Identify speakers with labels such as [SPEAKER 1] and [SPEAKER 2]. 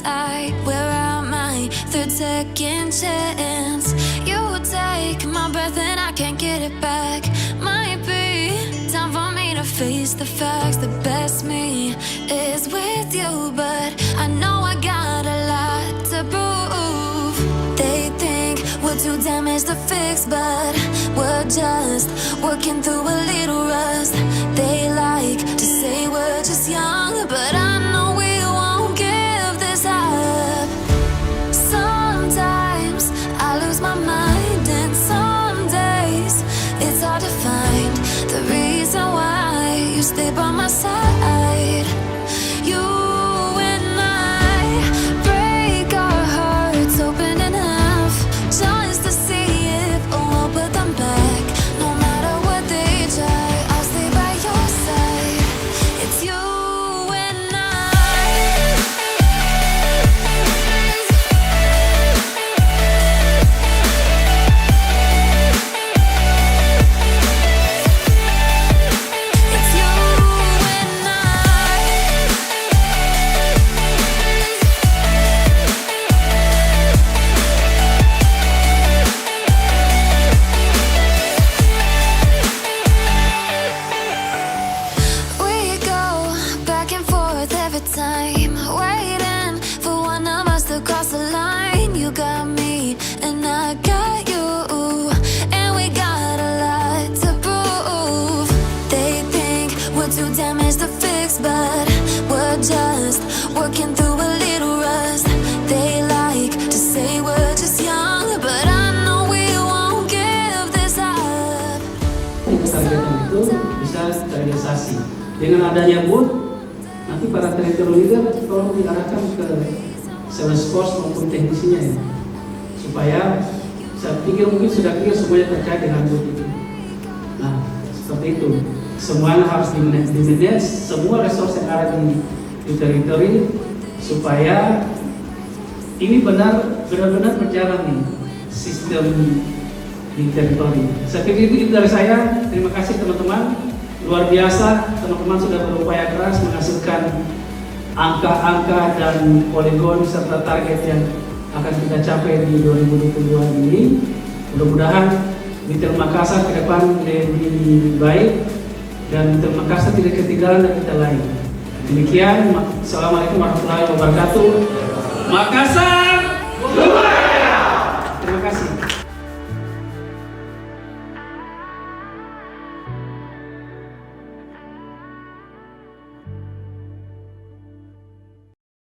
[SPEAKER 1] tight. We're out my third second chance. You take my breath and I can't get it back. Might be time for me to face the facts. The best me is with you, but I know I got a lot to prove. They think we're too damaged to fix, but we're just working through a little rust. They like to say we're just young, but I know we won't give this up. Sometimes I lose my mind, and some days it's hard to find the reason why you stay by my side. You and I break our hearts open in half just to see if we'll put them back. No matter what they try, I'll stay by your side. It's you and I. It's you and I. We go back and forth every time, waiting for one of us to cross the line. You got me and I got you, and we got a lot to prove. They think we're too damaged to fix, but we're just working through a little rust. They like to say we're just young, but I know we won't give this up.
[SPEAKER 2] Kegiatan itu bisa terrealisasi. Dengan adanya booth, nanti para trainer leader tolong diarahkan ke sales force maupun teknisinya ya, supaya saya pikir mungkin sudah clear semuanya terkait dengan booth itu. Nah, seperti itu. Semuanya harus di-manage, semua resource yang ada di teritori, supaya ini benar-benar berjalan nih sistem di teritori. Saya pikir itu dari saya. Terima kasih teman-teman. Luar biasa, teman-teman sudah berupaya keras menghasilkan angka-angka dan poligon serta target yang akan kita capai di 2022 ini. Mudah-mudahan Retail Makassar ke depan lebih baik dan Retail Makassar tidak ketinggalan dari kita lain. Demikian, Assalamualaikum warahmatullahi wabarakatuh. Makassar!